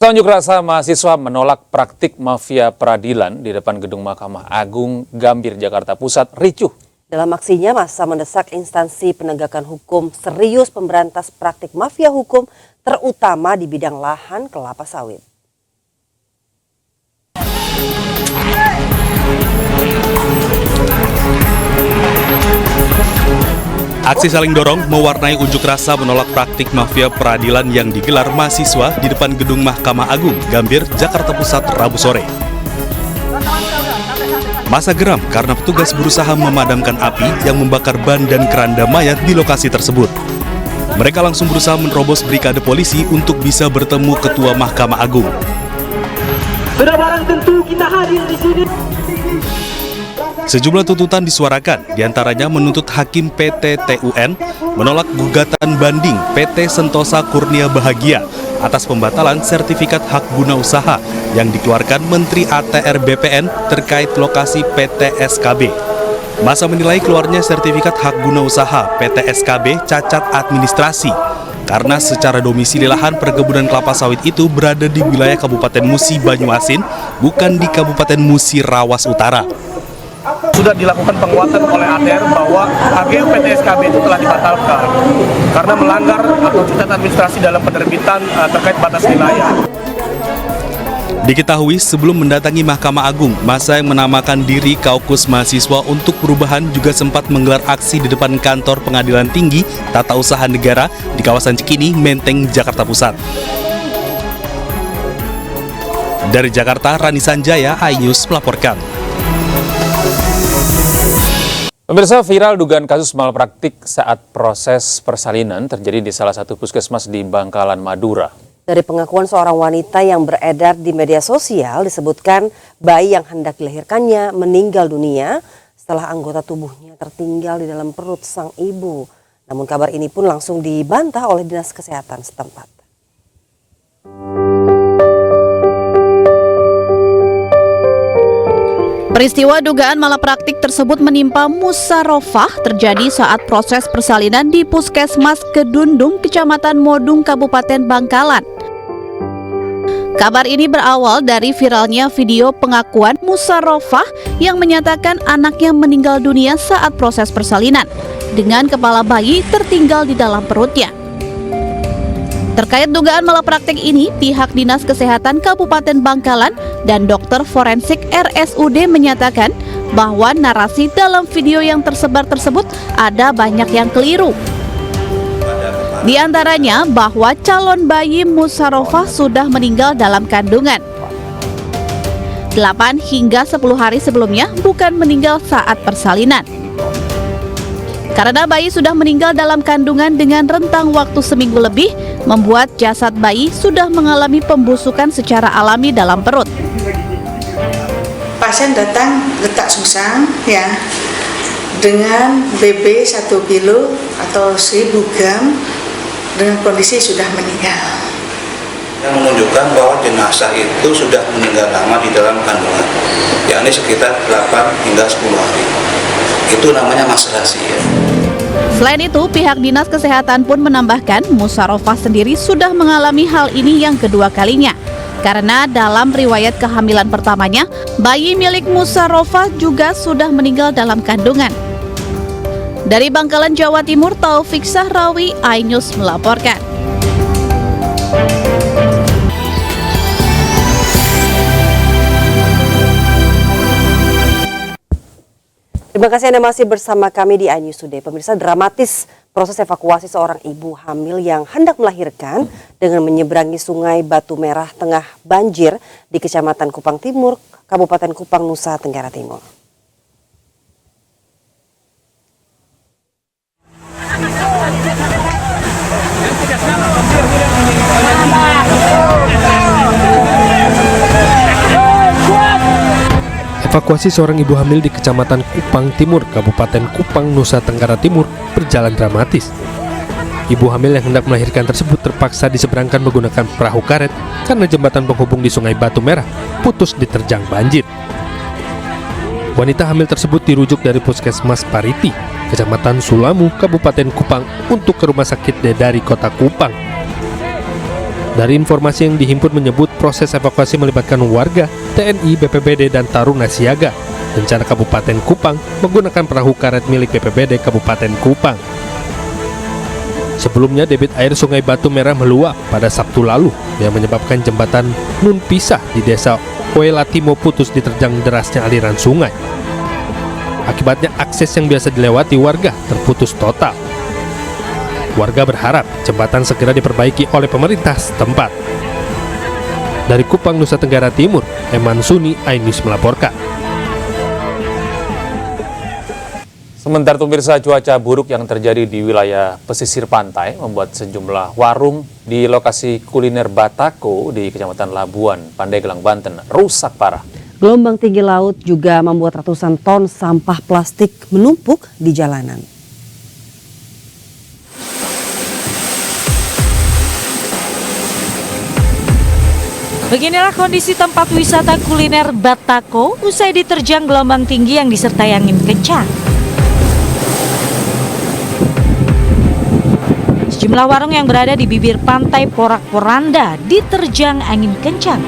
Unjuk rasa mahasiswa menolak praktik mafia peradilan di depan gedung Mahkamah Agung Gambir, Jakarta Pusat ricuh. Dalam aksinya, massa mendesak instansi penegakan hukum serius memberantas praktik mafia hukum, terutama di bidang lahan kelapa sawit. Aksi saling dorong mewarnai unjuk rasa menolak praktik mafia peradilan yang digelar mahasiswa di depan gedung Mahkamah Agung Gambir, Jakarta Pusat, Rabu sore. Massa geram karena petugas berusaha memadamkan api yang membakar ban dan keranda mayat di lokasi tersebut. Mereka langsung berusaha menerobos brigade polisi untuk bisa bertemu Ketua Mahkamah Agung. Sudah barang tentu kita hadir di sini. Sejumlah tuntutan disuarakan, diantaranya menuntut Hakim PT TUN menolak gugatan banding PT Sentosa Kurnia Bahagia atas pembatalan sertifikat hak guna usaha yang dikeluarkan Menteri ATR BPN terkait lokasi PT SKB. Massa menilai keluarnya sertifikat hak guna usaha PT SKB cacat administrasi karena secara domisili lahan perkebunan kelapa sawit itu berada di wilayah Kabupaten Musi Banyuasin, bukan di Kabupaten Musi Rawas Utara. Sudah dilakukan penguatan oleh ATR bahwa AGM PT SKB itu telah dibatalkan karena melanggar atau cacat administrasi dalam penerbitan terkait batas wilayah. Diketahui sebelum mendatangi Mahkamah Agung, massa yang menamakan diri Kaukus Mahasiswa untuk Perubahan juga sempat menggelar aksi di depan kantor Pengadilan Tinggi Tata Usaha Negara di kawasan Cikini, Menteng, Jakarta Pusat. Dari Jakarta, Rani Sanjaya, iNews melaporkan. Pemirsa, viral dugaan kasus malpraktik saat proses persalinan terjadi di salah satu puskesmas di Bangkalan, Madura. Dari pengakuan seorang wanita yang beredar di media sosial, disebutkan bayi yang hendak dilahirkannya meninggal dunia setelah anggota tubuhnya tertinggal di dalam perut sang ibu. Namun kabar ini pun langsung dibantah oleh Dinas Kesehatan setempat. Peristiwa dugaan malapraktik tersebut menimpa Musarofah terjadi saat proses persalinan di Puskesmas Kedundung, Kecamatan Modung, Kabupaten Bangkalan. Kabar ini berawal dari viralnya video pengakuan Musarofah yang menyatakan anaknya meninggal dunia saat proses persalinan, dengan kepala bayi tertinggal di dalam perutnya. Terkait dugaan malapraktik ini, pihak Dinas Kesehatan Kabupaten Bangkalan dan dokter forensik RSUD menyatakan bahwa narasi dalam video yang tersebar tersebut ada banyak yang keliru. Di antaranya bahwa calon bayi Musarofah sudah meninggal dalam kandungan. 8 hingga 10 hari sebelumnya, bukan meninggal saat persalinan. Karena bayi sudah meninggal dalam kandungan dengan rentang waktu seminggu lebih, membuat jasad bayi sudah mengalami pembusukan secara alami dalam perut. Pasien datang letak susam ya, dengan BB 1 kilo atau 1000 gram dengan kondisi sudah meninggal. Yang menunjukkan bahwa jenazah itu sudah meninggal lama di dalam kandungan, yakni sekitar 8 hingga 10 hari. Itu namanya maserasi ya. Selain itu, pihak Dinas Kesehatan pun menambahkan Musarofah sendiri sudah mengalami hal ini yang kedua kalinya. Karena dalam riwayat kehamilan pertamanya, bayi milik Musarofah juga sudah meninggal dalam kandungan. Dari Bangkalan, Jawa Timur, Taufik Sahrawi, iNews melaporkan. Terima kasih Anda masih bersama kami di iNews Today. Pemirsa, dramatis proses evakuasi seorang ibu hamil yang hendak melahirkan dengan menyeberangi sungai Batu Merah tengah banjir di Kecamatan Kupang Timur, Kabupaten Kupang, Nusa Tenggara Timur. Evakuasi seorang ibu hamil di Kecamatan Kupang Timur, Kabupaten Kupang, Nusa Tenggara Timur berjalan dramatis. Ibu hamil yang hendak melahirkan tersebut terpaksa diseberangkan menggunakan perahu karet karena jembatan penghubung di Sungai Batu Merah putus diterjang banjir. Wanita hamil tersebut dirujuk dari Puskesmas Pariti, Kecamatan Sulamu, Kabupaten Kupang untuk ke Rumah Sakit Dedari Kota Kupang. Dari informasi yang dihimpun menyebut proses evakuasi melibatkan warga, TNI, BPBD, dan Taruna Siaga. Rencana Kabupaten Kupang menggunakan perahu karet milik BPBD Kabupaten Kupang. Sebelumnya debit air Sungai Batu Merah meluap pada Sabtu lalu yang menyebabkan jembatan Nun Pisah di desa Oelatimo putus diterjang derasnya aliran sungai. Akibatnya akses yang biasa dilewati warga terputus total. Warga berharap jembatan segera diperbaiki oleh pemerintah setempat. Dari Kupang, Nusa Tenggara Timur, Eman Suni, iNews melaporkan. Sementara pemirsa, cuaca buruk yang terjadi di wilayah pesisir pantai membuat sejumlah warung di lokasi kuliner Batako di Kecamatan Labuan, Pandeglang, Banten rusak parah. Gelombang tinggi laut juga membuat ratusan ton sampah plastik menumpuk di jalanan. Beginilah kondisi tempat wisata kuliner Batako usai diterjang gelombang tinggi yang disertai angin kencang. Sejumlah warung yang berada di bibir pantai Porak-Poranda diterjang angin kencang.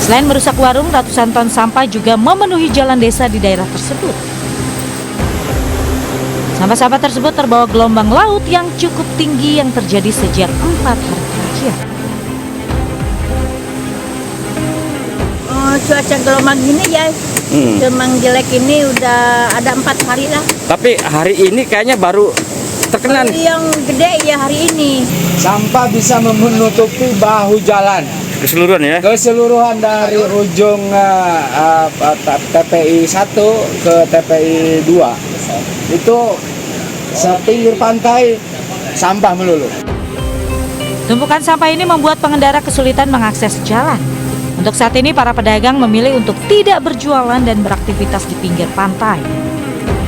Selain merusak warung, ratusan ton sampah juga memenuhi jalan desa di daerah tersebut. Sampah-sampah tersebut terbawa gelombang laut yang cukup tinggi yang terjadi sejak 4 hari terakhir. Cuaca gelombang gini ya, gelombang jelek ini udah ada 4 hari lah. Tapi hari ini kayaknya baru terkena. Yang gede ya hari ini. Sampah bisa menutupi bahu jalan. Keseluruhan ya? Keseluruhan dari ujung TPI 1 ke TPI 2. Itu sepinggir pantai sampah melulu. Tumpukan sampah ini membuat pengendara kesulitan mengakses jalan. Untuk saat ini para pedagang memilih untuk tidak berjualan dan beraktivitas di pinggir pantai.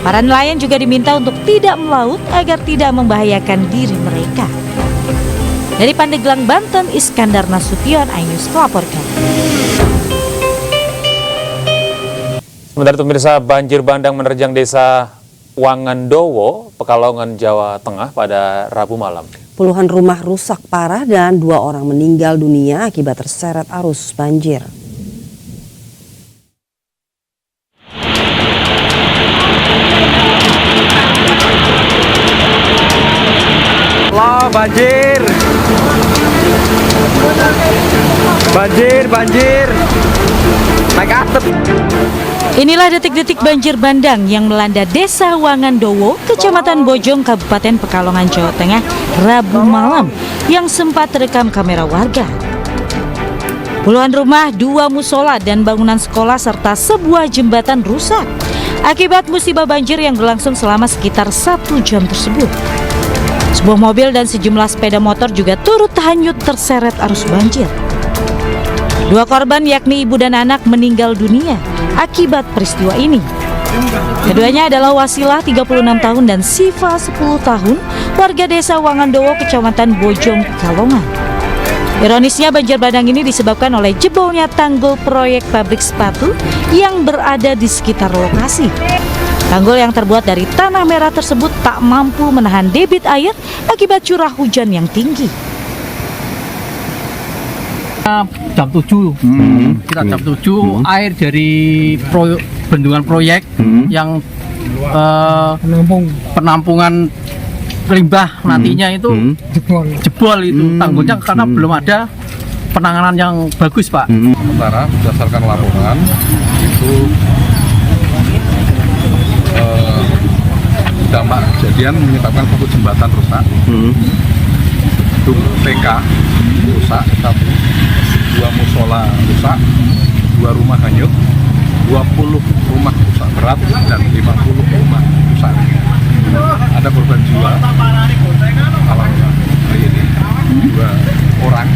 Para nelayan juga diminta untuk tidak melaut agar tidak membahayakan diri mereka. Dari Pandeglang, Banten, Iskandar Nasution, iNews melaporkan. Sementara pemirsa, banjir bandang menerjang desa Wangandowo, Pekalongan, Jawa Tengah pada Rabu malam. Puluhan rumah rusak parah dan 2 orang meninggal dunia akibat terseret arus banjir. Allah, banjir. Banjir. Naik atap. Inilah detik-detik banjir bandang yang melanda desa Wangandowo, Kecamatan Bojong, Kabupaten Pekalongan, Jawa Tengah, Rabu malam yang sempat terekam kamera warga. Puluhan rumah, 2 musola dan bangunan sekolah serta sebuah jembatan rusak akibat musibah banjir yang berlangsung selama sekitar 1 jam tersebut. Sebuah mobil dan sejumlah sepeda motor juga turut hanyut terseret arus banjir. 2 korban yakni ibu dan anak meninggal dunia akibat peristiwa ini. Keduanya adalah Wasilah 36 tahun dan Siva 10 tahun, warga desa Wangandowo, Kecamatan Bojong, Pekalongan. Ironisnya banjir bandang ini disebabkan oleh jebolnya tanggul proyek pabrik sepatu yang berada di sekitar lokasi. Tanggul yang terbuat dari tanah merah tersebut tak mampu menahan debit air akibat curah hujan yang tinggi. Jam 7, kita jam 7 air dari bendungan proyek yang penampungan limbah nantinya itu jebol itu tanggulnya karena belum ada penanganan yang bagus, Pak. Sementara berdasarkan laporan itu dampak kejadian menyebabkan satu jembatan rusak, gedung TK rusak, 2 musola rusak, 2 rumah hanyut, 20 rumah rusak berat dan 50 rumah rusak. Ada korban jiwa, alhamdulillah hari ini 2 orang.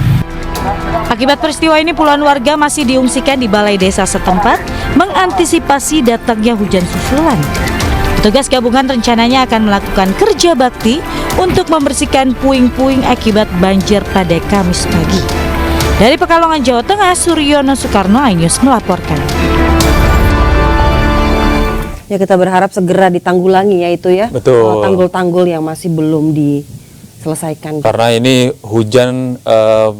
Akibat peristiwa ini puluhan warga masih diungsikan di balai desa setempat mengantisipasi datangnya hujan susulan. Petugas gabungan rencananya akan melakukan kerja bakti untuk membersihkan puing-puing akibat banjir pada Kamis pagi. Dari Pekalongan, Jawa Tengah, Suryono Soekarno, iNews melaporkan. Ya, kita berharap segera ditanggulangi ya itu ya. Betul. Tanggul-tanggul yang masih belum diselesaikan. Karena ini hujan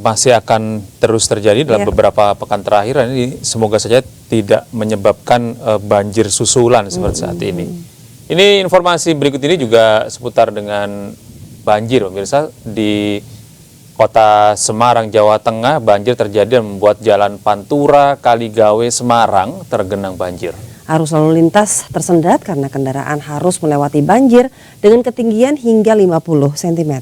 masih akan terus terjadi dalam beberapa pekan terakhir. Ini semoga saja tidak menyebabkan banjir susulan seperti saat ini. Ini informasi berikut ini juga seputar dengan banjir, pemirsa. Di Kota Semarang, Jawa Tengah, banjir terjadi dan membuat jalan Pantura, Kaligawe, Semarang tergenang banjir. Arus lalu lintas tersendat karena kendaraan harus melewati banjir dengan ketinggian hingga 50 cm.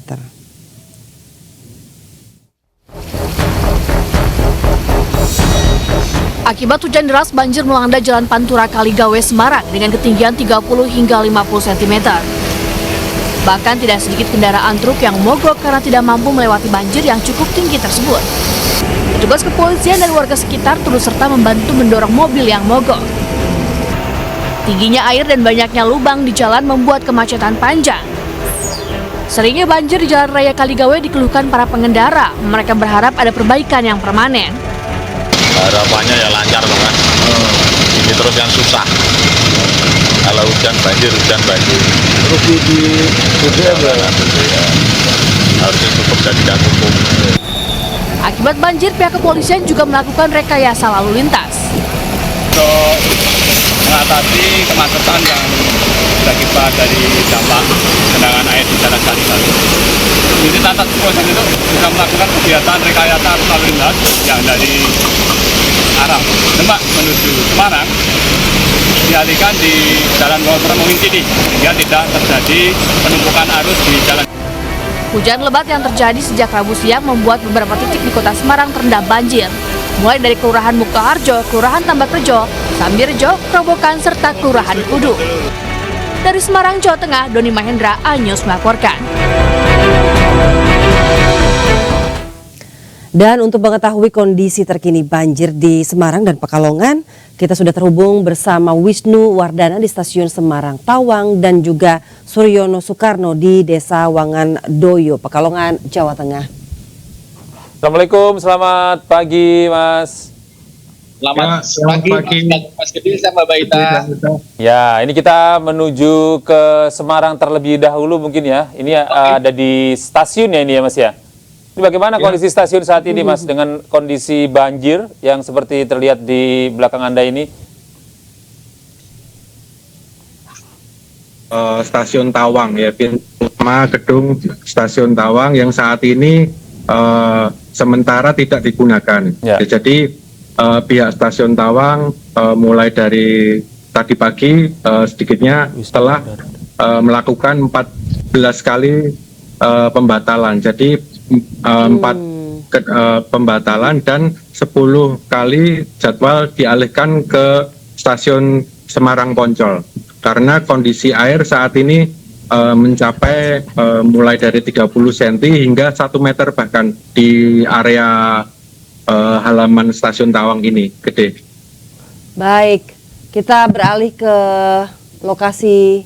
Akibat hujan deras, banjir melanda jalan Pantura Kaligawe Semarang dengan ketinggian 30 hingga 50 cm. Bahkan tidak sedikit kendaraan truk yang mogok karena tidak mampu melewati banjir yang cukup tinggi tersebut. Petugas kepolisian dan warga sekitar turut serta membantu mendorong mobil yang mogok. Tingginya air dan banyaknya lubang di jalan membuat kemacetan panjang. Seringnya banjir di Jalan Raya Kaligawe dikeluhkan para pengendara. Mereka berharap ada perbaikan yang permanen. Harapannya ya lancar loh kan. Ini terus yang susah. Kalau hujan banjir. Terus di BBM ya. Harusnya cukup jadikan hukum. Akibat banjir, pihak kepolisian juga melakukan rekayasa lalu lintas. Untuk mengatasi kemacetan yang berakibat dari dampak genangan air di Jalan Kaligawe. Jadi Lantas Kepolisian itu sudah melakukan kegiatan rekayasa arus lalu lintas yang dari arah Demak menuju Semarang dialihkan di Jalan Kolong Mungkini sehingga tidak terjadi penumpukan arus di jalan. Hujan lebat yang terjadi sejak Rabu siang membuat beberapa titik di Kota Semarang terendam banjir. Mulai dari Kelurahan Mukaharjo, Kelurahan Tambakrejo, Sambirjo, Kerobokan, serta Kelurahan Kudu. Dari Semarang, Jawa Tengah, Doni Mahendra, iNews melaporkan. Dan untuk mengetahui kondisi terkini banjir di Semarang dan Pekalongan, kita sudah terhubung bersama Wisnu Wardana di Stasiun Semarang Tawang dan juga Suryono Soekarno di Desa Wangandoyo, Pekalongan, Jawa Tengah. Assalamualaikum, selamat pagi Mas. Selamat pagi Mas Gede sama Mbak Ita. Ya, ini kita menuju ke Semarang terlebih dahulu mungkin ya. Ini ada di stasiun ya ini ya Mas ya. Ini bagaimana kondisi stasiun saat ini Mas dengan kondisi banjir yang seperti terlihat di belakang Anda ini? Stasiun Tawang ya, pintu utama gedung Stasiun Tawang yang saat ini sementara tidak digunakan. Ya. Jadi pihak Stasiun Tawang mulai dari tadi pagi sedikitnya telah melakukan 14 kali pembatalan. Jadi 4 pembatalan dan 10 kali jadwal dialihkan ke Stasiun Semarang Poncol karena kondisi air saat ini mencapai mulai dari 30 cm hingga 1 meter bahkan di area halaman Stasiun Tawang ini, Gede. Baik, kita beralih ke lokasi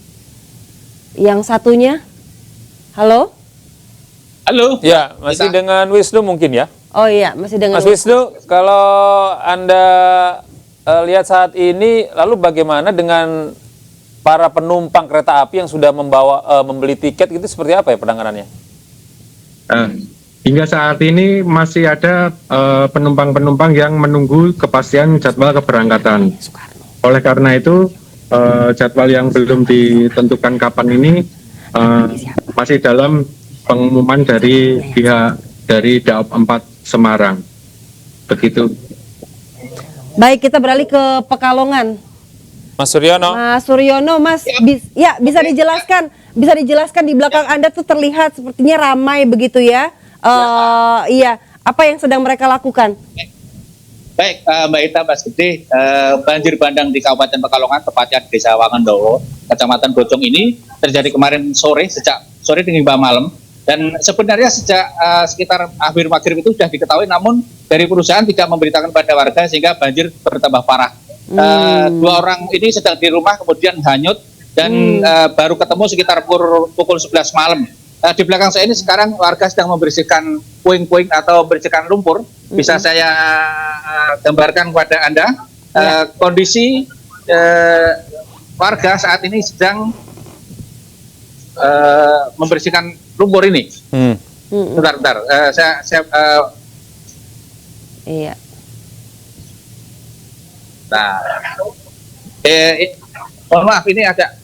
yang satunya. Halo? Halo. Ya, masih dengan Wisnu mungkin ya? Oh iya, masih dengan Mas Wisnu, kalau Anda lihat saat ini, lalu bagaimana dengan para penumpang kereta api yang sudah membeli tiket itu seperti apa ya penanganannya? Hingga saat ini masih ada penumpang-penumpang yang menunggu kepastian jadwal keberangkatan. Oleh karena itu, jadwal yang belum ditentukan kapan ini masih dalam pengumuman dari pihak dari Daop 4 Semarang. Begitu. Baik, kita beralih ke Pekalongan. Mas Suryono. Mas Suryono, Mas, bisa dijelaskan di belakang Anda tuh terlihat sepertinya ramai begitu ya? Iya, apa yang sedang mereka lakukan? Baik, Mbak Ita, Mas Gede, banjir bandang di Kabupaten Pekalongan, tepatnya di Desa Wangandowo, Kecamatan Bojong ini terjadi kemarin sore, sejak sore hingga malam. Dan sebenarnya sejak sekitar akhir maghrib itu sudah diketahui, namun dari perusahaan tidak memberitakan pada warga sehingga banjir bertambah parah. 2 orang ini sedang di rumah kemudian hanyut dan baru ketemu sekitar pukul 11 malam. Di belakang saya ini sekarang warga sedang membersihkan puing-puing atau membersihkan lumpur. Bisa saya gambarkan kepada Anda. Kondisi warga saat ini sedang membersihkan lumpur ini. Bentar. Iya. Nah, mohon maaf ini ada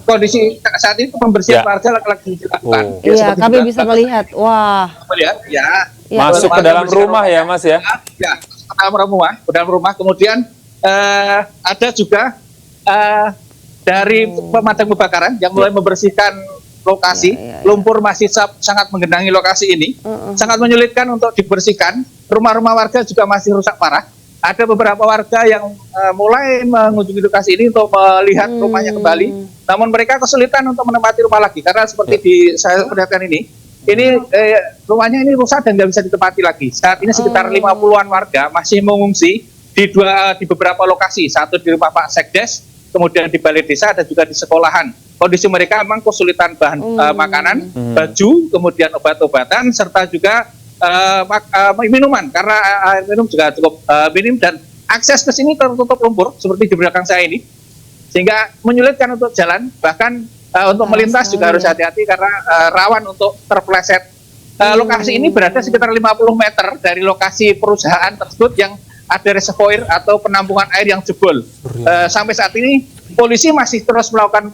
kondisi saat ini pembersihan warga lagi dilakukan. Iya, kami bisa melihat. Wah. Melihat, ya. Masuk ke dalam rumah ya, Mas ya? Ya, ke dalam rumah. Kemudian ada juga dari pemadam kebakaran yang mulai membersihkan lokasi. Lumpur masih sangat menggenangi lokasi ini. Sangat menyulitkan untuk dibersihkan. Rumah-rumah warga juga masih rusak parah. Ada beberapa warga yang mulai mengunjungi lokasi ini untuk melihat rumahnya kembali. Namun mereka kesulitan untuk menempati rumah lagi karena seperti saya perlihatkan ini rumahnya ini rusak dan nggak bisa ditempati lagi. Saat ini sekitar 50-an warga masih mengungsi di beberapa lokasi. Satu di rumah Pak Sekdes, kemudian di balai desa, dan juga di sekolahan. Kondisi mereka memang kesulitan bahan makanan, baju, kemudian obat-obatan, serta juga minuman, karena air minum juga cukup minim, dan akses ke sini tertutup lumpur seperti di belakang saya ini, sehingga menyulitkan untuk jalan, bahkan untuk melintas juga harus hati-hati karena rawan untuk terpeleset. Lokasi ini berada sekitar 50 meter dari lokasi perusahaan tersebut yang ada reservoir atau penampungan air yang jebol. Sampai saat ini polisi masih terus melakukan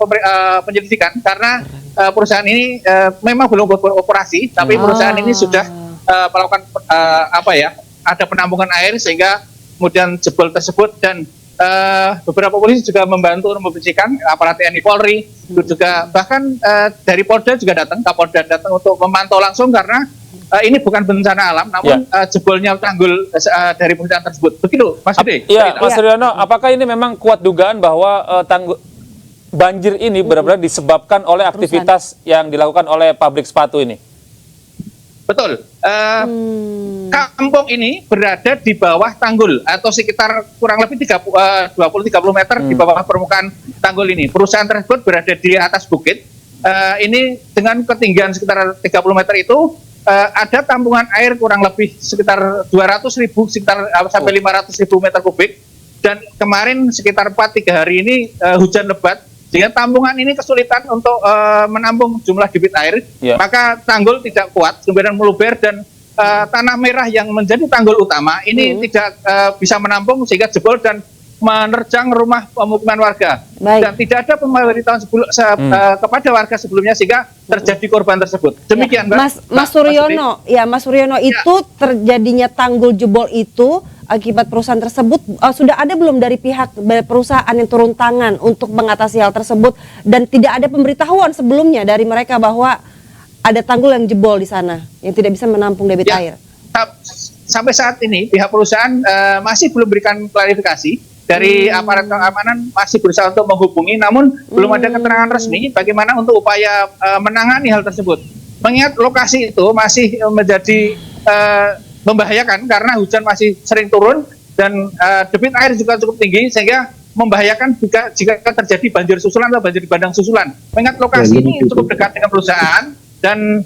penyelidikan karena perusahaan ini memang belum beroperasi, tapi perusahaan ini sudah melakukan ada penampungan air sehingga kemudian jebol tersebut, dan beberapa polisi juga membantu membersihkan, aparat TNI Polri juga, bahkan dari Polda juga datang, Kapolda datang untuk memantau langsung karena ini bukan bencana alam, namun jebolnya tanggul dari perusahaan tersebut. Begitu, Mas Budi. Iya, Mas Suryono, apakah ini memang kuat dugaan bahwa banjir ini benar-benar disebabkan oleh aktivitas yang dilakukan oleh pabrik sepatu ini? Betul. Kampung ini berada di bawah tanggul atau sekitar kurang lebih 20-30 meter di bawah permukaan tanggul ini. Perusahaan tersebut berada di atas bukit. Ini dengan ketinggian sekitar 30 meter itu ada tampungan air kurang lebih sekitar 200.000 sampai 500.000 meter kubik. Dan kemarin sekitar 4-3 hari ini hujan lebat, sehingga tampungan ini kesulitan untuk menampung jumlah debit air, maka tanggul tidak kuat, kemudian meluber, dan tanah merah yang menjadi tanggul utama ini tidak bisa menampung sehingga jebol dan menerjang rumah pemukiman warga. Dan tidak ada pemberitahuan kepada warga sebelumnya sehingga terjadi korban tersebut. Demikian, Mas Suryono, Mas Suryono, itu terjadinya tanggul jebol itu akibat perusahaan tersebut, sudah ada belum dari pihak perusahaan yang turun tangan untuk mengatasi hal tersebut, dan tidak ada pemberitahuan sebelumnya dari mereka bahwa ada tanggul yang jebol di sana yang tidak bisa menampung debit air? Sampai saat ini pihak perusahaan masih belum berikan klarifikasi. Dari aparat keamanan masih berusaha untuk menghubungi, namun belum ada keterangan resmi bagaimana untuk upaya menangani hal tersebut. Mengingat lokasi itu masih menjadi membahayakan karena hujan masih sering turun dan debit air juga cukup tinggi, sehingga membahayakan jika terjadi banjir susulan atau banjir bandang susulan. Mengingat lokasi ini cukup dekat dengan perusahaan dan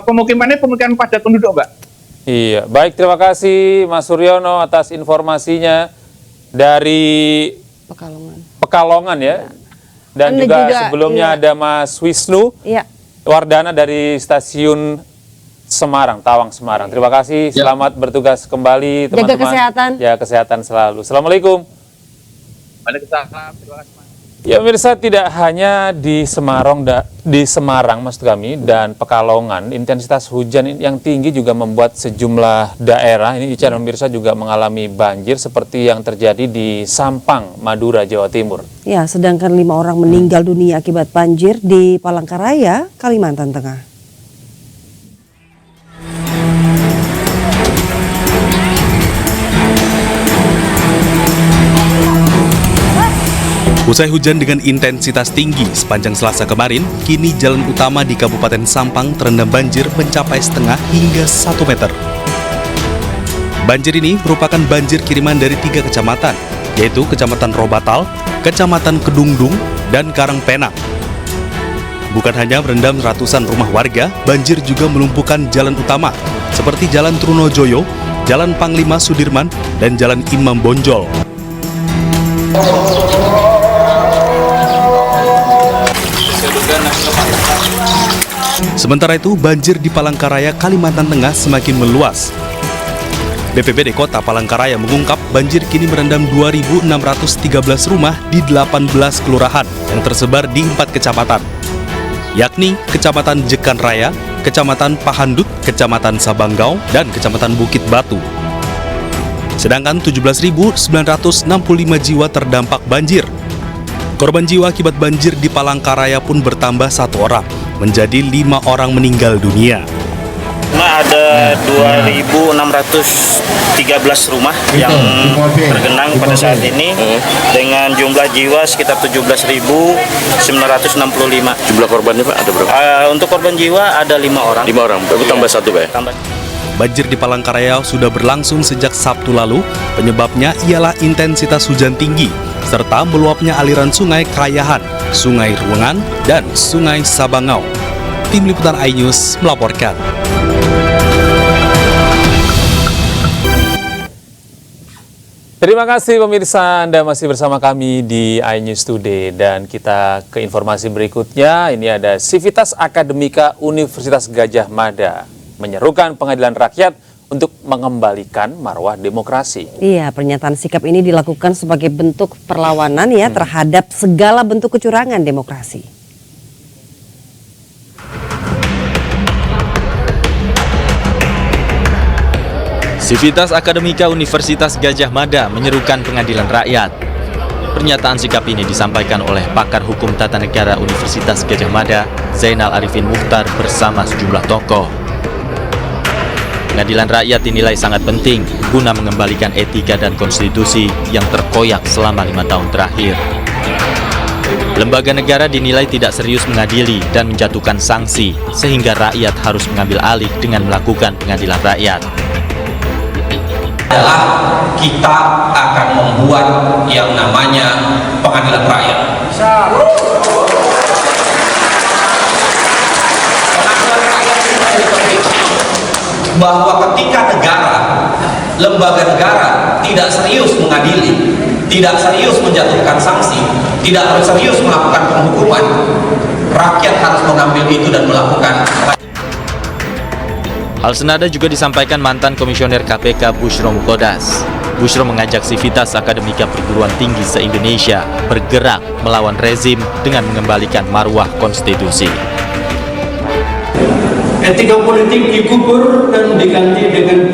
pemukiman padat penduduk, Mbak. Iya, baik, terima kasih Mas Suryono atas informasinya dari Pekalongan ya. Dan juga sebelumnya ada Mas Wisnu Wardana dari stasiun Semarang, Tawang, Semarang. Terima kasih, selamat bertugas kembali teman-teman. Jaga kesehatan. Ya, kesehatan selalu. Assalamualaikum. Waalaikumsalam. Terima kasih. Ya pemirsa, tidak hanya di Semarang maksud kami dan Pekalongan, intensitas hujan yang tinggi juga membuat sejumlah daerah, ini Ica dan pemirsa, juga mengalami banjir seperti yang terjadi di Sampang, Madura, Jawa Timur. Ya, sedangkan 5 orang meninggal dunia akibat banjir di Palangkaraya, Kalimantan Tengah. Usai hujan dengan intensitas tinggi sepanjang Selasa kemarin, kini jalan utama di Kabupaten Sampang terendam banjir mencapai setengah hingga 1 meter. Banjir ini merupakan banjir kiriman dari 3 kecamatan, yaitu Kecamatan Robatal, Kecamatan Kedungdung, dan Karangpena. Bukan hanya merendam ratusan rumah warga, banjir juga melumpuhkan jalan utama, seperti Jalan Trunojoyo, Jalan Panglima Sudirman, dan Jalan Imam Bonjol. Sementara itu, banjir di Palangkaraya, Kalimantan Tengah semakin meluas. BPBD Kota Palangkaraya mengungkap banjir kini merendam 2.613 rumah di 18 kelurahan yang tersebar di 4 kecamatan, yakni Kecamatan Jekan Raya, Kecamatan Pahandut, Kecamatan Sabanggau, dan Kecamatan Bukit Batu. Sedangkan 17.965 jiwa terdampak banjir. Korban jiwa akibat banjir di Palangkaraya pun bertambah 1 orang, menjadi 5 orang meninggal dunia. Ada 2.613 rumah yang tergenang pada saat ini dengan jumlah jiwa sekitar 17.965. Jumlah korbannya Pak ada berapa? Untuk korban jiwa ada 5 orang. 5 orang, berarti tambah 1 Pak ya? Banjir di Palangkaraya sudah berlangsung sejak Sabtu lalu. Penyebabnya ialah intensitas hujan tinggi serta meluapnya aliran sungai Kayahan, Sungai Ruangan, dan Sungai Sabangau. Tim Liputan iNews melaporkan. Terima kasih pemirsa, Anda masih bersama kami di iNews Today, dan kita ke informasi berikutnya. Ini ada Sivitas Akademika Universitas Gadjah Mada menyerukan pengadilan rakyat untuk mengembalikan marwah demokrasi. Iya, pernyataan sikap ini dilakukan sebagai bentuk perlawanan ya terhadap segala bentuk kecurangan demokrasi. Sivitas Akademika Universitas Gadjah Mada menyerukan pengadilan rakyat. Pernyataan sikap ini disampaikan oleh pakar hukum tata negara Universitas Gadjah Mada, Zainal Arifin Mukhtar, bersama sejumlah tokoh. Pengadilan rakyat dinilai sangat penting guna mengembalikan etika dan konstitusi yang terkoyak selama 5 tahun terakhir. Lembaga negara dinilai tidak serius mengadili dan menjatuhkan sanksi, sehingga rakyat harus mengambil alih dengan melakukan pengadilan rakyat. Adalah kita akan membuat yang namanya pengadilan rakyat. Bahwa ketika lembaga negara tidak serius mengadili, tidak serius menjatuhkan sanksi, tidak serius melakukan penghukuman, rakyat harus mengambil itu dan melakukan. Hal senada juga disampaikan mantan Komisioner KPK Bushro Mukhodas. Bushro mengajak Sivitas Akademika Perguruan Tinggi se-Indonesia bergerak melawan rezim dengan mengembalikan marwah konstitusi. Etika politik dikubur dan diganti dengan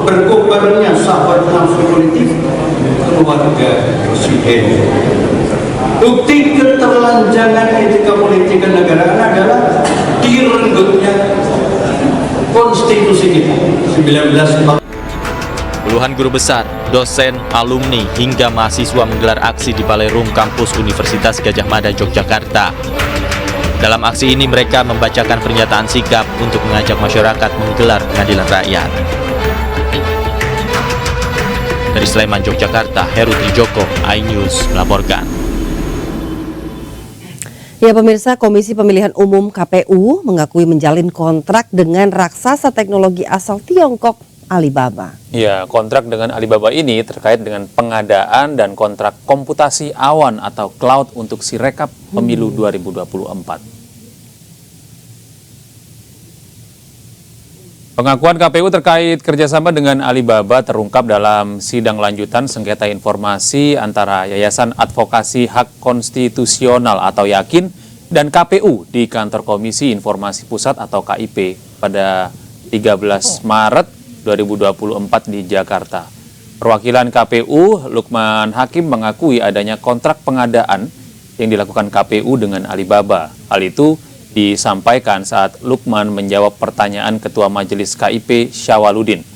berkubarnya sahabat nafsu politik keluarga presiden. Bukti keterlanjangan etika politik kenegaraan adalah direnggutnya konstitusi kita 1940. Puluhan guru besar, dosen, alumni, hingga mahasiswa menggelar aksi di Balai Rum kampus Universitas Gadjah Mada, Yogyakarta. Dalam aksi ini mereka membacakan pernyataan sikap untuk mengajak masyarakat menggelar pengadilan rakyat. Dari Sleman, Yogyakarta, Heru Trijoko, iNews melaporkan. Ya pemirsa, Komisi Pemilihan Umum KPU mengakui menjalin kontrak dengan raksasa teknologi asal Tiongkok, Alibaba. Ya, kontrak dengan Alibaba ini terkait dengan pengadaan dan kontrak komputasi awan atau cloud untuk Sirekap Pemilu 2024. Pengakuan KPU terkait kerjasama dengan Alibaba terungkap dalam sidang lanjutan sengketa informasi antara Yayasan Advokasi Hak Konstitusional atau Yakin dan KPU di Kantor Komisi Informasi Pusat atau KIP pada 13 Maret 2024 di Jakarta. Perwakilan KPU, Lukman Hakim, mengakui adanya kontrak pengadaan yang dilakukan KPU dengan Alibaba. Hal itu disampaikan saat Lukman menjawab pertanyaan Ketua Majelis KIP Syawaludin.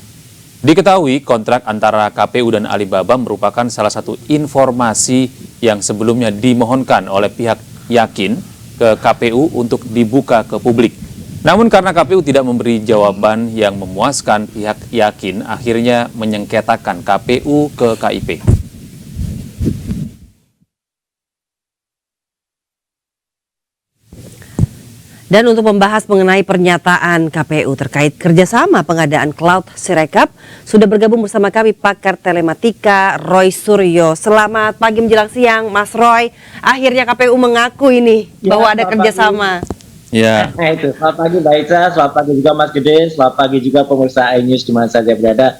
Diketahui kontrak antara KPU dan Alibaba merupakan salah satu informasi yang sebelumnya dimohonkan oleh pihak Yakin ke KPU untuk dibuka ke publik. Namun karena KPU tidak memberi jawaban yang memuaskan, pihak Yakin akhirnya menyengketakan KPU ke KIP. Dan untuk membahas mengenai pernyataan KPU terkait kerjasama pengadaan cloud Sirekap, sudah bergabung bersama kami pakar telematika Roy Suryo. Selamat pagi menjelang siang, Mas Roy. Akhirnya KPU mengaku ini bahwa ada kerjasama. Ya. Nah itu, selamat pagi Mbak Ica, selamat pagi juga Mas Gede, selamat pagi juga pemirsa iNews di mana saja berada.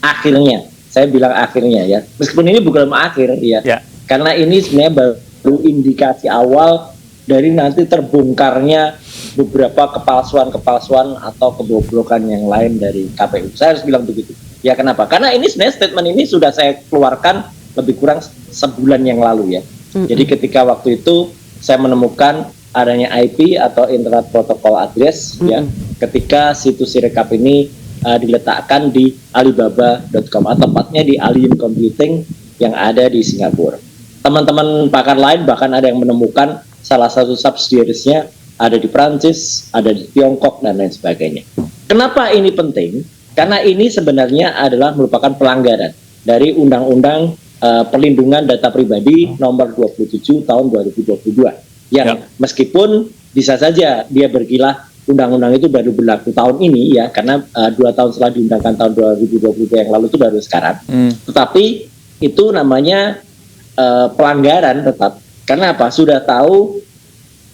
Akhirnya, saya bilang akhirnya ya, meskipun ini bukan akhir ya, karena ini sebenarnya baru indikasi awal dari nanti terbongkarnya beberapa kepalsuan atau kebobrokan yang lain dari KPU. Saya harus bilang begitu. Ya kenapa? Karena ini sebenarnya statement ini sudah saya keluarkan lebih kurang sebulan yang lalu ya. Jadi ketika waktu itu saya menemukan adanya IP atau Internet Protocol Address ya, ketika situs Sirekap ini diletakkan di Alibaba.com atau tepatnya di Alien Computing yang ada di Singapura. Teman-teman pakar lain bahkan ada yang menemukan salah satu subsidiaries-nya ada di Prancis, ada di Tiongkok, dan lain sebagainya. Kenapa ini penting? Karena ini sebenarnya adalah merupakan pelanggaran dari Undang-Undang Perlindungan Data Pribadi nomor 27 tahun 2022. Yang meskipun bisa saja dia berkilah undang-undang itu baru berlaku tahun ini ya, karena 2 tahun setelah diundangkan tahun 2022 yang lalu itu baru sekarang. Tetapi itu namanya pelanggaran tetap. Karena apa? Sudah tahu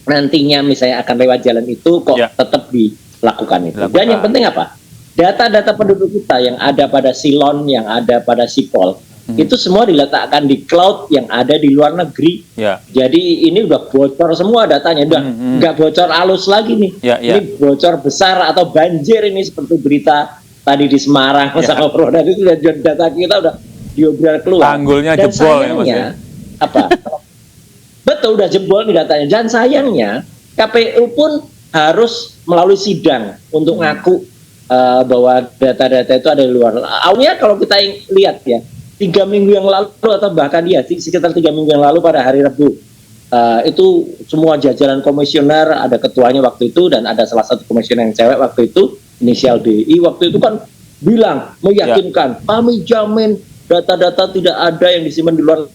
nantinya misalnya akan lewat jalan itu kok tetap dilakukan itu. Dan yang penting apa? Data-data penduduk kita yang ada pada Silon, yang ada pada Sipol, itu semua diletakkan di cloud yang ada di luar negeri. Jadi ini udah bocor semua datanya, udah nggak bocor halus lagi nih. Ini bocor besar atau banjir ini seperti berita tadi di Semarang sama Prodan itu data kita udah diobral keluar. Tanggulnya dan jebol ya Mas sayangnya, apa? Betul, udah jebol nih datanya. Dan sayangnya KPU pun harus melalui sidang untuk ngaku bahwa data-data itu ada di luar. Awalnya kalau kita lihat ya, 3 minggu yang lalu atau bahkan ya sekitar 3 minggu yang lalu pada hari Rabu, itu semua jajaran komisioner, ada ketuanya waktu itu dan ada salah satu komisioner yang cewek waktu itu, inisial DI, waktu itu kan bilang, meyakinkan, kami jamin data-data tidak ada yang disimpan di luar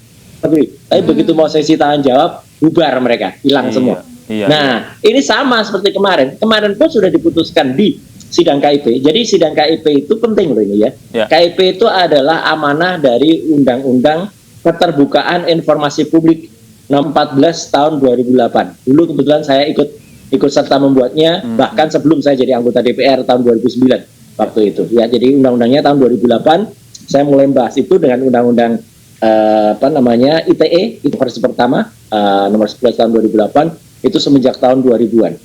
negeri. Tapi begitu mau sesi tahan jawab, bubar mereka, hilang semua. Nah, ini sama seperti kemarin. Kemarin pun sudah diputuskan di sidang KIP. Jadi sidang KIP itu penting loh ini ya. KIP itu adalah amanah dari Undang-Undang Keterbukaan Informasi Publik nomor 14 tahun 2008. Dulu kebetulan saya ikut serta membuatnya, bahkan sebelum saya jadi anggota DPR tahun 2009 waktu itu. Ya, jadi undang-undangnya tahun 2008. Saya mulai membahas itu dengan undang-undang ITE, itu versi pertama, nomor 11 tahun 2008, itu semenjak tahun 2000-an.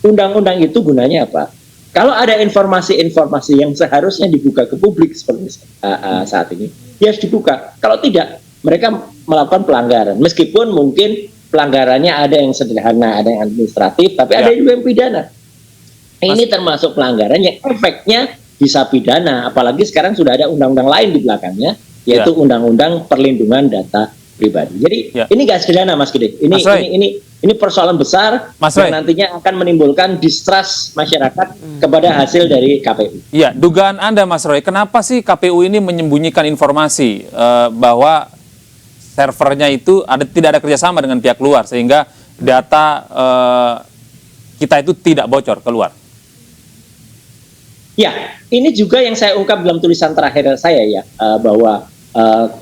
Undang-undang itu gunanya apa? Kalau ada informasi-informasi yang seharusnya dibuka ke publik seperti saat ini, ya harus dibuka. Kalau tidak, mereka melakukan pelanggaran. Meskipun mungkin pelanggarannya ada yang sederhana, ada yang administratif, tapi ada juga yang pidana. Ini termasuk pelanggaran yang efeknya bisa pidana. Apalagi sekarang sudah ada undang-undang lain di belakangnya, yaitu Undang-Undang Perlindungan Data Pribadi. Jadi ini gak sederhana Mas Gede. Ini persoalan besar yang nantinya akan menimbulkan distrust masyarakat kepada hasil dari KPU. Iya, dugaan Anda Mas Roy, kenapa sih KPU ini menyembunyikan informasi bahwa servernya itu tidak ada kerjasama dengan pihak luar sehingga data kita itu tidak bocor keluar? Ya, ini juga yang saya ungkap dalam tulisan terakhir saya ya, bahwa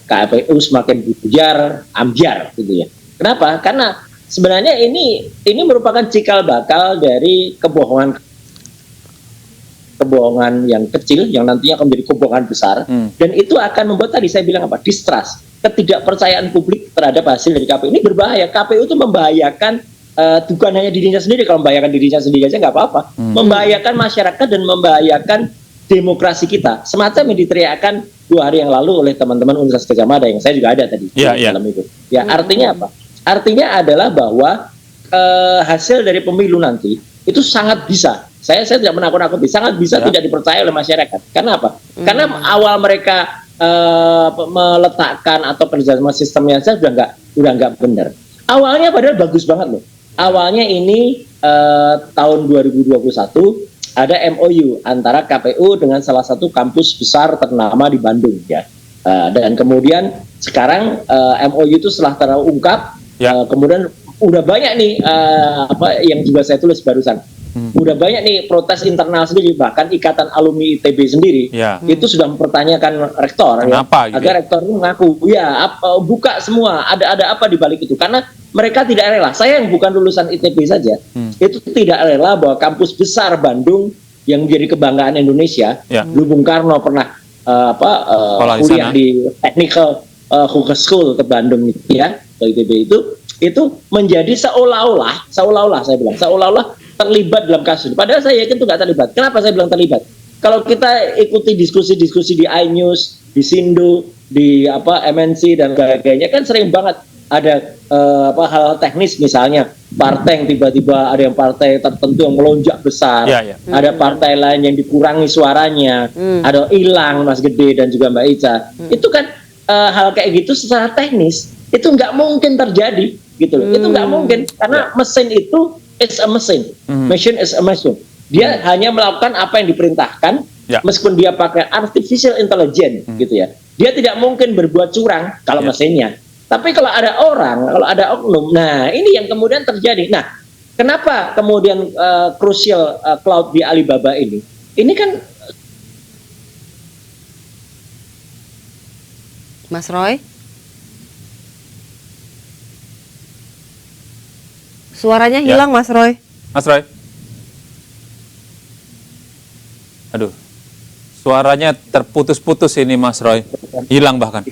KPU semakin bujar, ambyar gitu ya. Kenapa? Karena sebenarnya ini merupakan cikal bakal dari kebohongan yang kecil yang nantinya akan menjadi kebohongan besar, dan itu akan membuat tadi saya bilang apa? Distrust, ketidakpercayaan publik terhadap hasil dari KPU. Ini berbahaya. KPU itu membahayakan bukan hanya dirinya sendiri. Kalau membahayakan dirinya sendiri aja nggak apa-apa, membahayakan masyarakat dan membahayakan demokrasi kita. Semacam yang diteriakan 2 hari yang lalu oleh teman-teman Universitas Gadjah Mada yang saya juga ada tadi dalam itu. Ya, artinya apa? Artinya adalah bahwa hasil dari pemilu nanti itu sangat bisa, saya tidak menakut-nakuti, sangat bisa tidak dipercaya oleh masyarakat. Karena apa? Karena awal mereka meletakkan atau kerjasama sistemnya saja udah nggak benar. Awalnya padahal bagus banget loh. Awalnya ini tahun 2021 ada MOU antara KPU dengan salah satu kampus besar ternama di Bandung ya. Dan kemudian sekarang MOU itu setelah terungkap, kemudian udah banyak nih yang juga saya tulis barusan. Udah banyak nih protes internal sendiri, bahkan Ikatan Alumni ITB sendiri itu sudah mempertanyakan rektor agar rektor mengaku buka semua ada apa di balik itu, karena mereka tidak rela. Saya yang bukan lulusan ITB saja itu tidak rela bahwa kampus besar Bandung yang menjadi kebanggaan Indonesia, dulu Bung Karno pernah kuliah di Technical School ke Bandung ke ITB itu menjadi seolah-olah terlibat dalam kasus. Padahal saya yakin itu nggak terlibat. Kenapa saya bilang terlibat? Kalau kita ikuti diskusi-diskusi di iNews, di Sindo, di MNC dan sebagainya, kan sering banget ada hal teknis, misalnya partai yang tiba-tiba ada yang partai tertentu yang melonjak besar, ada partai lain yang dikurangi suaranya, ada hilang Mas Gede dan juga Mbak Ica. Itu kan hal kayak gitu secara teknis itu nggak mungkin terjadi gitu loh. Itu nggak mungkin karena mesin itu is a machine. Machine is a machine. Dia hanya melakukan apa yang diperintahkan, meskipun dia pakai artificial intelligence gitu ya. Dia tidak mungkin berbuat curang kalau mesinnya. Tapi kalau ada orang, kalau ada oknum, nah ini yang kemudian terjadi. Nah, kenapa kemudian crucial cloud di Alibaba ini? Ini kan Mas Roy? Suaranya hilang, Mas Roy. Mas Roy. Aduh. Suaranya terputus-putus ini, Mas Roy. Hilang bahkan.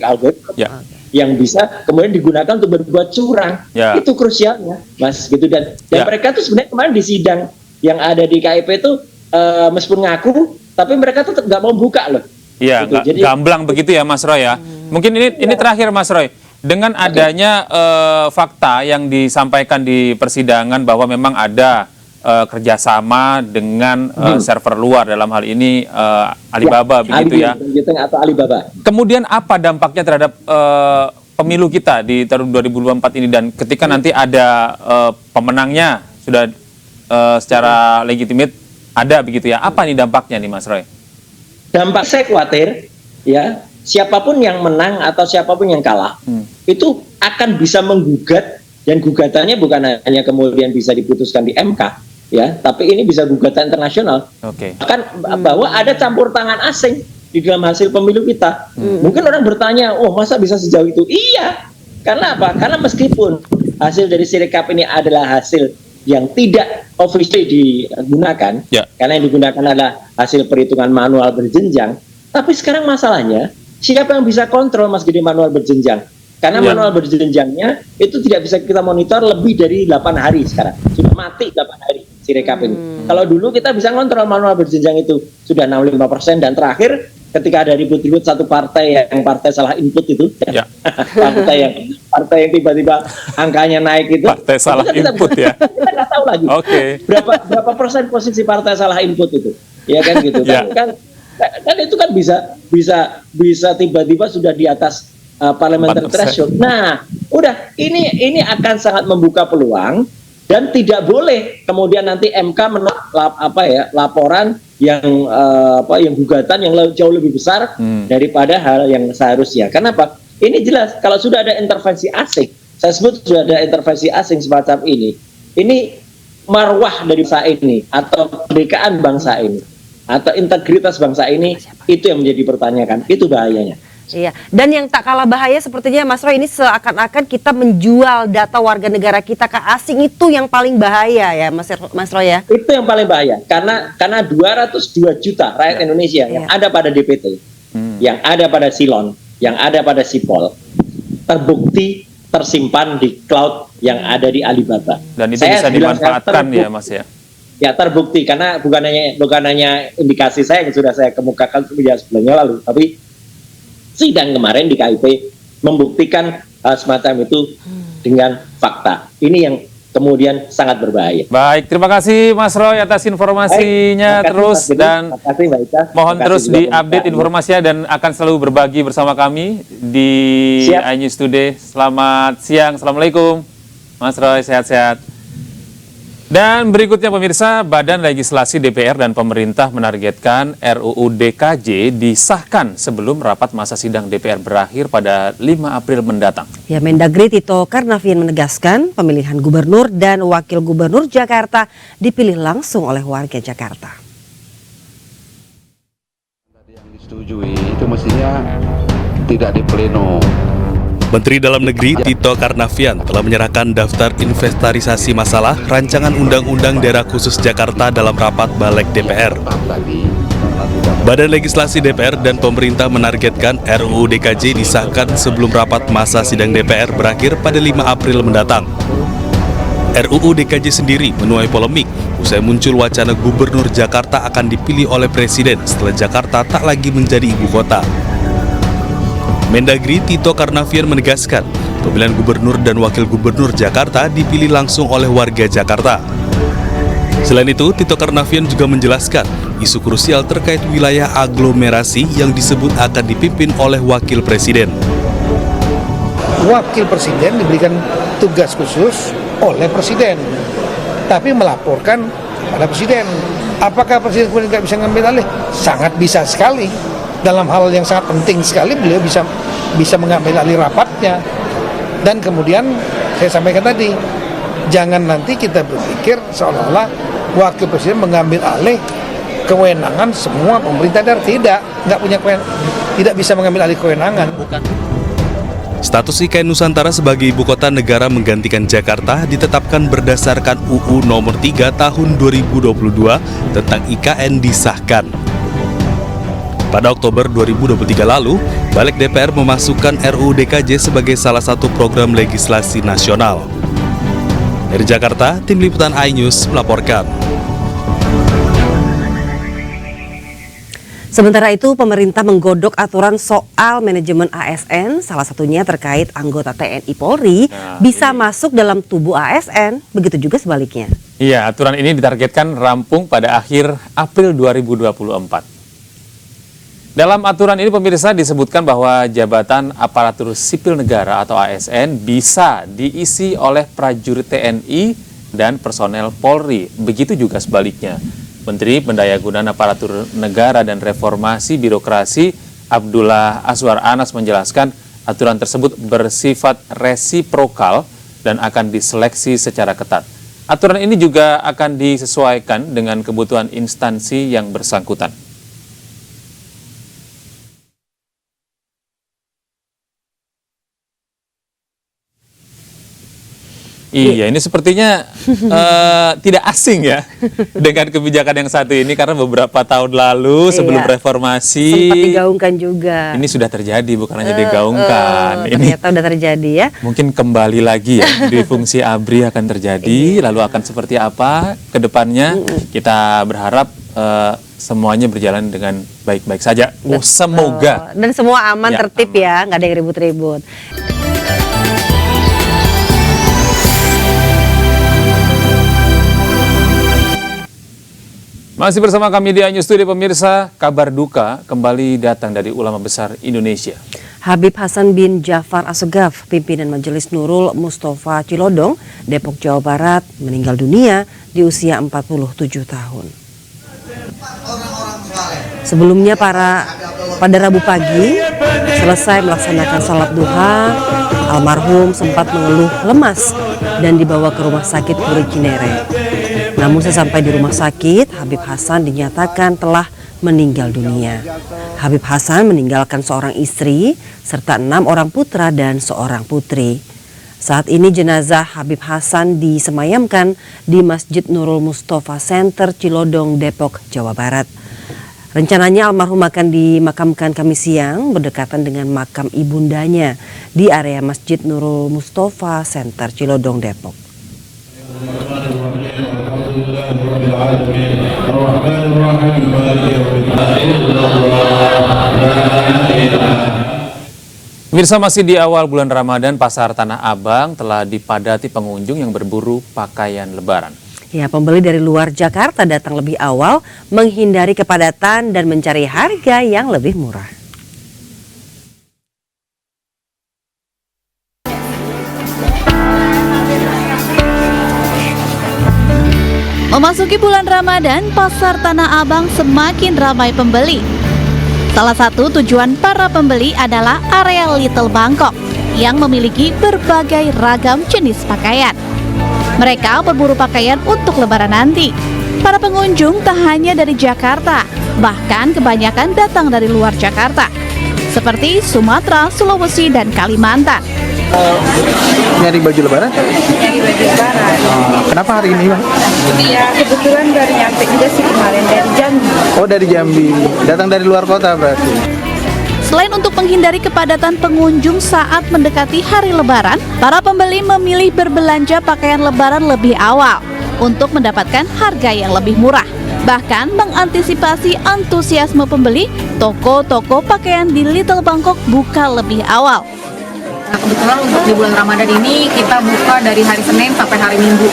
Yang bisa kemudian digunakan untuk berbuat curang. Itu krusialnya, Mas, gitu. Dan mereka tuh sebenarnya kemarin di sidang yang ada di KIP itu meskipun ngaku, tapi mereka tetap nggak mau buka loh. Iya, gitu. Gamblang begitu ya, Mas Roy ya. Mungkin ini terakhir, Mas Roy. Dengan adanya fakta yang disampaikan di persidangan bahwa memang ada kerjasama dengan server luar, dalam hal ini Alibaba begitu ya. Atau Alibaba. Kemudian apa dampaknya terhadap pemilu kita di tahun 2024 ini, dan ketika nanti ada pemenangnya sudah secara legitimate ada begitu ya. Apa nih dampaknya nih, Mas Roy? Dampak saya khawatir ya, siapapun yang menang atau siapapun yang kalah itu akan bisa menggugat, dan gugatannya bukan hanya kemudian bisa diputuskan di MK ya, tapi ini bisa gugatan internasional. Bahkan bahwa ada campur tangan asing di dalam hasil pemilu kita. Mungkin orang bertanya, oh masa bisa sejauh itu? Iya, karena apa? Karena meskipun hasil dari Sirekap ini adalah hasil yang tidak officially digunakan, karena yang digunakan adalah hasil perhitungan manual berjenjang, tapi sekarang masalahnya siapa yang bisa kontrol, Mas Gede, manual berjenjang? Karena manual berjenjangnya itu tidak bisa kita monitor lebih dari 8 hari sekarang. Sudah mati 8 hari Sirekap ini. Kalau dulu kita bisa kontrol manual berjenjang itu sudah 65%, dan terakhir ketika ada ribut-ribut satu partai yang partai salah input itu, partai yang tiba-tiba angkanya naik itu. Partai salah input ya. Kita nggak tahu lagi. Berapa persen posisi partai salah input itu. Ya kan gitu. Kan itu kan bisa tiba-tiba sudah di atas parliamentary threshold. Nah, udah ini akan sangat membuka peluang, dan tidak boleh kemudian nanti MK menolak laporan yang gugatan yang jauh lebih besar daripada hal yang seharusnya. Kenapa? Ini jelas kalau sudah ada intervensi asing. Saya sebut sudah ada intervensi asing semacam ini marwah dari bangsa ini, atau kemerdekaan bangsa ini, atau integritas bangsa ini, itu yang menjadi pertanyaan. Itu bahayanya. Iya, dan yang tak kalah bahaya sepertinya Mas Roy, ini seakan-akan kita menjual data warga negara kita ke asing, itu yang paling bahaya ya Mas Roy ya? Itu yang paling bahaya, karena 202 juta rakyat Indonesia yang ada pada DPT, yang ada pada Silon, yang ada pada Sipol, terbukti tersimpan di cloud yang ada di Alibaba. Dan itu bisa dimanfaatkan ya Mas ya? Ya, terbukti, karena bukan hanya indikasi saya yang sudah saya kemukakan sebelumnya lalu, tapi sidang kemarin di KIP membuktikan semacam itu dengan fakta. Ini yang kemudian sangat berbahaya. Baik, terima kasih Mas Roy atas informasinya. Terus dan mohon terus diupdate informasinya, dan akan selalu berbagi bersama kami di iNews Today. Selamat siang, Assalamualaikum Mas Roy, sehat-sehat. Dan berikutnya pemirsa, Badan Legislasi DPR dan pemerintah menargetkan RUU DKJ disahkan sebelum rapat masa sidang DPR berakhir pada 5 April mendatang. Ya, Mendagri Tito Karnavian menegaskan pemilihan gubernur dan wakil gubernur Jakarta dipilih langsung oleh warga Jakarta. Yang disetujui itu mestinya tidak di pleno. Menteri Dalam Negeri Tito Karnavian telah menyerahkan daftar inventarisasi masalah rancangan Undang-Undang Daerah Khusus Jakarta dalam rapat Balek DPR. Badan Legislasi DPR dan pemerintah menargetkan RUU DKJ disahkan sebelum rapat masa sidang DPR berakhir pada 5 April mendatang. RUU DKJ sendiri menuai polemik usai muncul wacana Gubernur Jakarta akan dipilih oleh Presiden setelah Jakarta tak lagi menjadi ibu kota. Mendagri Tito Karnavian menegaskan pemilihan gubernur dan wakil gubernur Jakarta dipilih langsung oleh warga Jakarta. Selain itu, Tito Karnavian juga menjelaskan isu krusial terkait wilayah aglomerasi yang disebut akan dipimpin oleh wakil presiden. Wakil presiden diberikan tugas khusus oleh presiden, tapi melaporkan pada presiden. Apakah presiden kemudian tidak bisa ngambil alih? Sangat bisa sekali. Dalam hal yang sangat penting sekali beliau bisa mengambil alih rapatnya. Dan kemudian saya sampaikan tadi, jangan nanti kita berpikir seolah-olah wakil presiden mengambil alih kewenangan semua pemerintah daerah. Nggak punya tidak bisa mengambil alih kewenangan. Status IKN Nusantara sebagai ibu kota negara menggantikan Jakarta ditetapkan berdasarkan UU Nomor 3 Tahun 2022 tentang IKN disahkan. Pada Oktober 2023 lalu, Balek DPR memasukkan RUU DKJ sebagai salah satu program legislasi nasional. Dari Jakarta, Tim Liputan iNews melaporkan. Sementara itu, pemerintah menggodok aturan soal manajemen ASN, salah satunya terkait anggota TNI Polri bisa masuk dalam tubuh ASN, begitu juga sebaliknya. Iya, aturan ini ditargetkan rampung pada akhir April 2024. Dalam aturan ini pemirsa disebutkan bahwa jabatan aparatur sipil negara atau ASN bisa diisi oleh prajurit TNI dan personel Polri, begitu juga sebaliknya. Menteri Pendayagunaan Aparatur Negara dan Reformasi Birokrasi Abdullah Azwar Anas menjelaskan aturan tersebut bersifat resiprokal dan akan diseleksi secara ketat. Aturan ini juga akan disesuaikan dengan kebutuhan instansi yang bersangkutan. Iya, ini sepertinya tidak asing ya dengan kebijakan yang satu ini karena beberapa tahun lalu sebelum reformasi sempat digaungkan juga. Ini sudah terjadi, bukan hanya digaungkan. Ini ternyata udah terjadi ya. Mungkin kembali lagi ya di fungsi ABRI akan terjadi, lalu akan seperti apa ke depannya. Kita berharap semuanya berjalan dengan baik-baik saja. Semoga. Dan semua aman, tertib ya, nggak ada yang ribut-ribut. Masih bersama kami di iNews Today pemirsa, kabar duka kembali datang dari ulama besar Indonesia. Habib Hasan bin Ja'far Assegaf, pimpinan Majelis Nurul Mustafa Cilodong, Depok, Jawa Barat, meninggal dunia di usia 47 tahun. Sebelumnya pada Rabu pagi, selesai melaksanakan salat duha, almarhum sempat mengeluh lemas dan dibawa ke rumah sakit Puri Cinere. Namun sesampai di rumah sakit, Habib Hasan dinyatakan telah meninggal dunia. Habib Hasan meninggalkan seorang istri, serta 6 orang putra dan seorang putri. Saat ini jenazah Habib Hasan disemayamkan di Masjid Nurul Mustafa Center Cilodong, Depok, Jawa Barat. Rencananya almarhum akan dimakamkan Kamis siang berdekatan dengan makam ibundanya di area Masjid Nurul Mustafa Center Cilodong, Depok. Pemirsa, masih di awal bulan Ramadan, Pasar Tanah Abang telah dipadati pengunjung yang berburu pakaian lebaran. Ya, pembeli dari luar Jakarta datang lebih awal menghindari kepadatan dan mencari harga yang lebih murah. Memasuki bulan Ramadan, pasar Tanah Abang semakin ramai pembeli. Salah satu tujuan para pembeli adalah area Little Bangkok yang memiliki berbagai ragam jenis pakaian. Mereka berburu pakaian untuk Lebaran nanti. Para pengunjung tak hanya dari Jakarta, bahkan kebanyakan datang dari luar Jakarta, seperti Sumatera, Sulawesi, dan Kalimantan. Nyari baju Lebaran? Nyari baju Lebaran. Kenapa hari ini, Bang? Ya kebetulan baru nyampe juga sih kemarin dari Jambi. Oh, dari Jambi. Datang dari luar kota berarti. Selain untuk menghindari kepadatan pengunjung saat mendekati hari Lebaran, para pembeli memilih berbelanja pakaian Lebaran lebih awal untuk mendapatkan harga yang lebih murah. Bahkan mengantisipasi antusiasme pembeli, toko-toko pakaian di Little Bangkok buka lebih awal. Nah, kebetulan untuk di bulan Ramadan ini kita buka dari hari Senin sampai hari Minggu,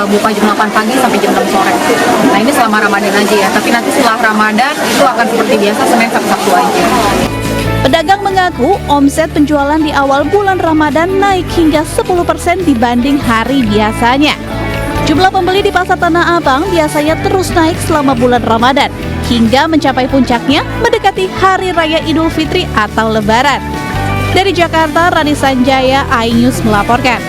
buka jam 8 pagi sampai jam 6 sore. Nah, ini selama Ramadan aja ya, tapi nanti setelah Ramadan itu akan seperti biasa Senin sampai Sabtu aja. Pedagang mengaku omset penjualan di awal bulan Ramadan naik hingga 10% dibanding hari biasanya. Jumlah pembeli di Pasar Tanah Abang biasanya terus naik selama bulan Ramadan, hingga mencapai puncaknya mendekati Hari Raya Idul Fitri atau Lebaran. Dari Jakarta, Rani Sanjaya, iNews melaporkan.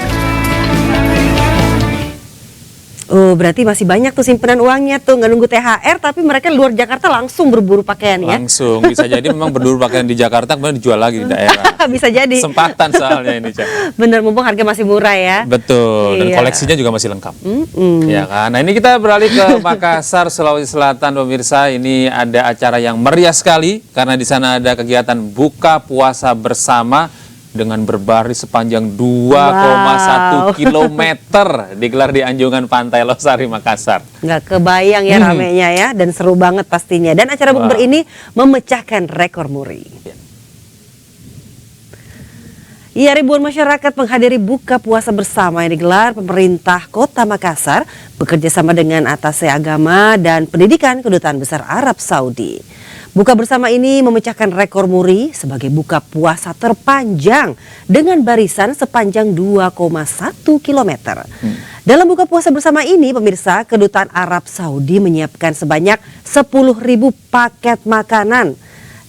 Oh, berarti masih banyak tuh simpenan uangnya tuh, nggak nunggu THR, tapi mereka luar Jakarta langsung berburu pakaian ya? Langsung, bisa jadi memang berburu pakaian di Jakarta, kemudian dijual lagi di daerah. Bisa jadi. Kesempatan soalnya ini, Cak. Bener, mumpung harga masih murah ya. Betul, dan koleksinya juga masih lengkap. Ya kan? Nah, ini kita beralih ke Makassar, Sulawesi Selatan, pemirsa. Ini ada acara yang meriah sekali, karena di sana ada kegiatan buka puasa bersama dengan berbaris sepanjang 2,1 kilometer digelar di anjungan Pantai Losari, Makassar. Nggak kebayang ya ramenya ya, dan seru banget pastinya. Dan acara bukber ini memecahkan rekor muri. Ya, ribuan masyarakat menghadiri buka puasa bersama yang digelar pemerintah Kota Makassar bekerja sama dengan Atase Agama dan Pendidikan Kedutaan Besar Arab Saudi. Buka bersama ini memecahkan rekor muri sebagai buka puasa terpanjang dengan barisan sepanjang 2,1 km. Dalam buka puasa bersama ini, pemirsa, Kedutaan Arab Saudi menyiapkan sebanyak 10.000 paket makanan.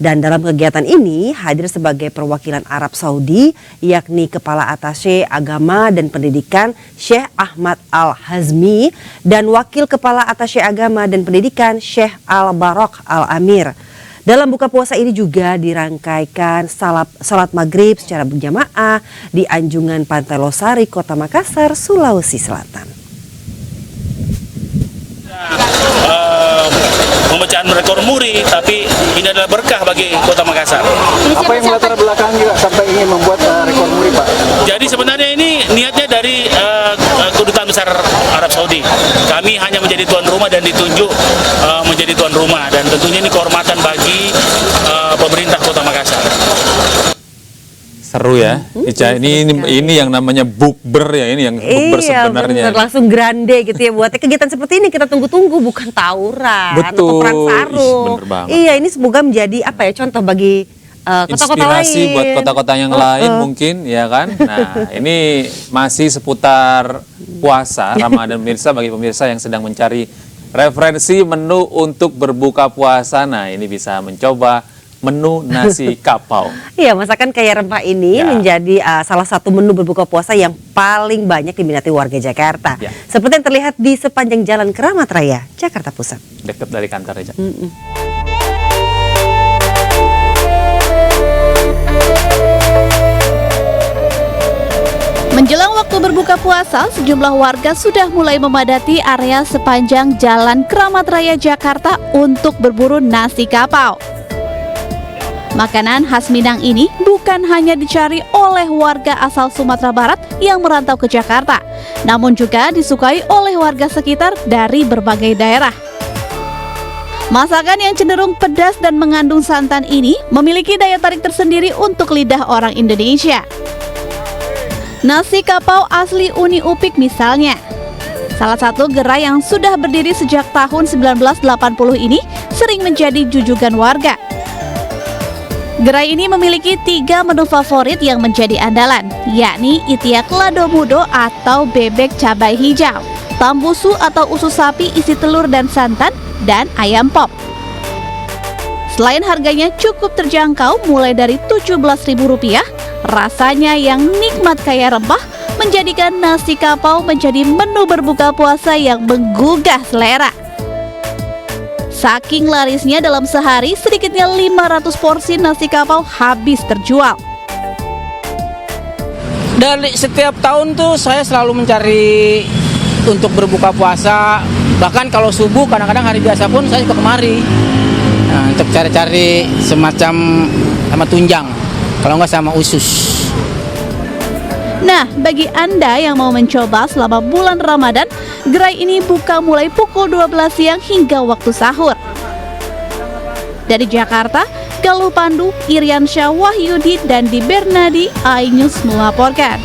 Dan dalam kegiatan ini hadir sebagai perwakilan Arab Saudi, yakni Kepala Atase Agama dan Pendidikan Syekh Ahmad Al-Hazmi dan Wakil Kepala Atase Agama dan Pendidikan Syekh Al-Barok Al-Amir. Dalam buka puasa ini juga dirangkaikan salat maghrib secara berjamaah di anjungan Pantai Losari, Kota Makassar, Sulawesi Selatan. Pemecahan rekor muri, tapi ini adalah berkah bagi Kota Makassar. Apa yang melatar belakangi Pak sampai ingin membuat rekor muri, Pak? Jadi sebenarnya ini niatnya dari Kedutaan Besar Arab Saudi. Kami hanya menjadi tuan rumah dan ditunjuk menjadi tuan rumah, dan tentunya ini kehormatan bagi pemerintah Kota Makassar. Seru ya, Ica. Ini yang namanya bukber ya, ini yang bukber sebenarnya. Bener, langsung grande gitu ya buatnya. Kegiatan seperti ini kita tunggu-tunggu, bukan tawuran atau perang sarung. Bener banget. Iya, ini semoga menjadi contoh bagi kota-kota lain. Inspirasi buat kota-kota yang lain mungkin, ya kan. Nah, ini masih seputar puasa Ramadan, pemirsa. Bagi pemirsa yang sedang mencari referensi menu untuk berbuka puasa, nah ini bisa mencoba menu nasi kapau. Iya, masakan kaya rempah ini menjadi salah satu menu berbuka puasa yang paling banyak diminati warga Jakarta. Seperti yang terlihat di sepanjang Jalan Keramat Raya, Jakarta Pusat. Dekat dari kantor aja. Menjelang waktu berbuka puasa, sejumlah warga sudah mulai memadati area sepanjang Jalan Keramat Raya Jakarta untuk berburu nasi kapau. Makanan khas Minang ini bukan hanya dicari oleh warga asal Sumatera Barat yang merantau ke Jakarta, namun juga disukai oleh warga sekitar dari berbagai daerah. Masakan yang cenderung pedas dan mengandung santan ini memiliki daya tarik tersendiri untuk lidah orang Indonesia. Nasi kapau asli Uni Upik misalnya. Salah satu gerai yang sudah berdiri sejak tahun 1980 ini sering menjadi jujukan warga. Gerai ini memiliki 3 menu favorit yang menjadi andalan, yakni itiak lado mudo atau bebek cabai hijau, tambusu atau usus sapi isi telur dan santan, dan ayam pop. Selain harganya cukup terjangkau mulai dari Rp17.000, rasanya yang nikmat kaya rempah menjadikan nasi kapau menjadi menu berbuka puasa yang menggugah selera. Saking larisnya dalam sehari, sedikitnya 500 porsi nasi kapau habis terjual. Dari setiap tahun tuh saya selalu mencari untuk berbuka puasa. Bahkan kalau subuh, kadang-kadang hari biasa pun saya juga kemari. Nah, untuk cari-cari semacam sama tunjang, kalau nggak sama usus. Nah, bagi Anda yang mau mencoba selama bulan Ramadan, gerai ini buka mulai pukul 12 siang hingga waktu sahur. Dari Jakarta, Galuh Pandu, Iriansyah Wahyudi, dan Di Bernadi, iNews melaporkan.